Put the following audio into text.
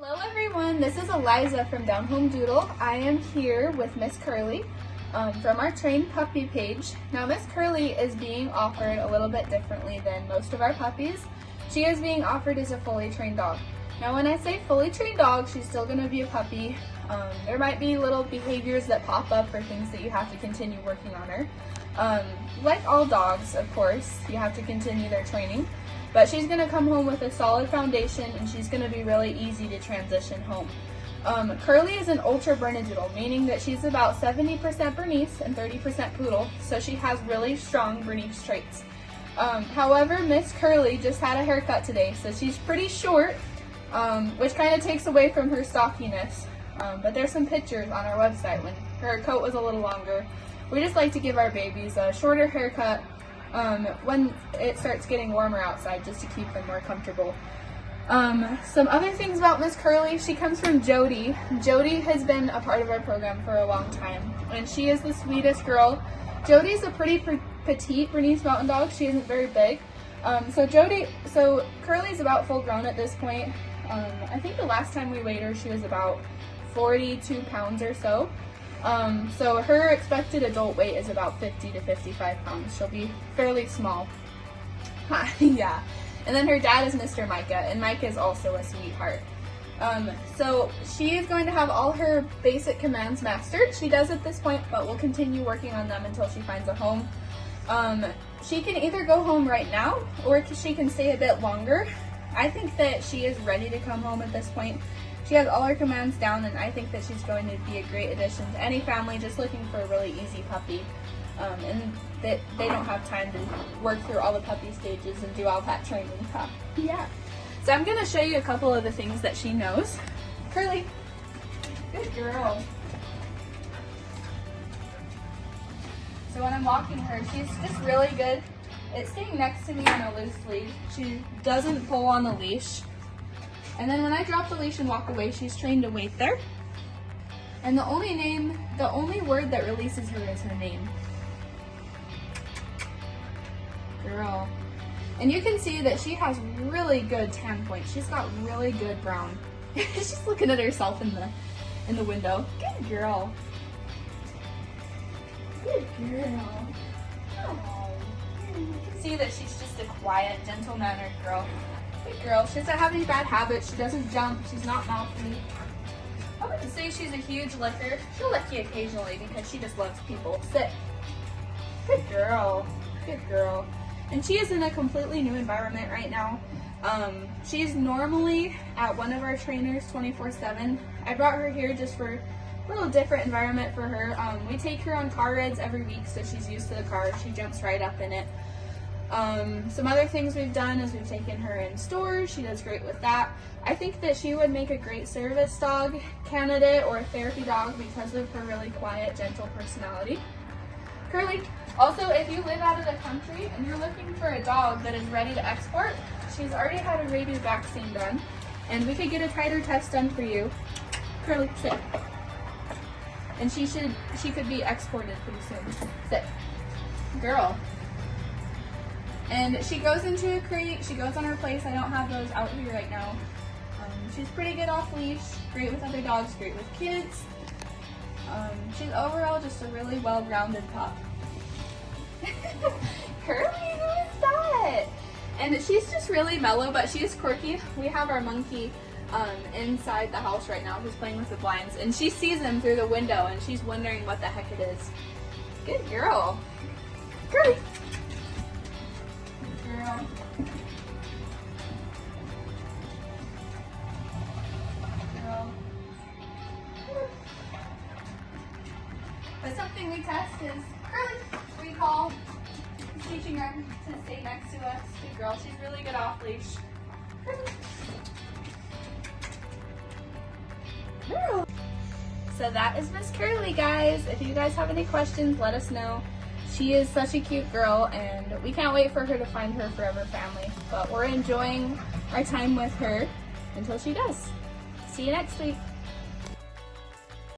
Hello everyone, this is Eliza from Down Home Doodle. I am here with Miss Curly from our Trained Puppy page. Now Miss Curly is being offered a little bit differently than most of our puppies. She is being offered as a fully trained dog. Now when I say fully trained dog, she's still going to be a puppy. There might be little behaviors that pop up or things that you have to continue working on her. Like all dogs, of course, you have to continue their training. But she's going to come home with a solid foundation and she's going to be really easy to transition home. Curly is an ultra Bernedoodle, meaning that she's about 70% Bernese and 30% Poodle, so she has really strong Bernese traits. However, Miss Curly just had a haircut today, so she's pretty short, which kind of takes away from her stockiness. But there's some pictures on our website when her coat was a little longer. We just like to give our babies a shorter haircut when it starts getting warmer outside, just to keep them more comfortable. Some other things about Miss Curly, she comes from Jodi. Jodi has been a part of our program for a long time, and she is the sweetest girl. Jodi's a pretty petite Bernese Mountain Dog. She isn't very big. So Curly's about full grown at this point. I think the last time we weighed her, she was about 42 pounds or so. So her expected adult weight is about 50 to 55 pounds. She'll be fairly small. Yeah. And then her dad is Mr. Mika, and Mika is also a sweetheart. So she is going to have all her basic commands mastered. She does at this point, but we'll continue working on them until she finds a home. She can either go home right now, or she can stay a bit longer. I think that she is ready to come home at this point. She has all her commands down, and I think that she's going to be a great addition to any family just looking for a really easy puppy. And that they don't have time to work through all the puppy stages and do all that training. Yeah. So I'm going to show you a couple of the things that she knows. Curly, good girl. So when I'm walking her, she's just really good at staying next to me on a loose leash. She doesn't pull on the leash. And then when I drop the leash and walk away, she's trained to wait there. And the only word that releases her is her name. Girl. And you can see that she has really good tan points. She's got really good brown. She's looking at herself in the window. Good girl. Good girl. Oh. You can see that she's just a quiet, gentle-mannered girl. Good girl. She doesn't have any bad habits. She doesn't jump. She's not mouthy. I wouldn't say she's a huge licker. She'll lick you occasionally because she just loves people. Sit. Good girl. Good girl. And she is in a completely new environment right now. She's normally at one of our trainers 24/7. I brought her here just for a little different environment for her. We take her on car rides every week, so she's used to the car. She jumps right up in it. Some other things we've done is we've taken her in stores. She does great with that. I think that she would make a great service dog candidate or a therapy dog because of her really quiet, gentle personality. Curly, also if you live out of the country and you're looking for a dog that is ready to export, she's already had a rabies vaccine done, and we could get a titer test done for you. Curly, sit. And she could be exported pretty soon. Sit. Girl. And she goes into a crate, she goes on her place. I don't have those out here right now. She's pretty good off leash, great with other dogs, great with kids. She's overall just a really well-rounded pup. Curly, who is that? And she's just really mellow, but she is quirky. We have our monkey inside the house right now who's playing with the blinds, and she sees him through the window and she's wondering what the heck it is. Good girl. Curly. Girl. Girl. But something we test is Curly. Recall. He's teaching her to stay next to us. Good girl. She's really good off leash. Curly. Girl. So that is Miss Curly, guys. If you guys have any questions, let us know. She is such a cute girl, and we can't wait for her to find her forever family. But we're enjoying our time with her until she does. See you next week.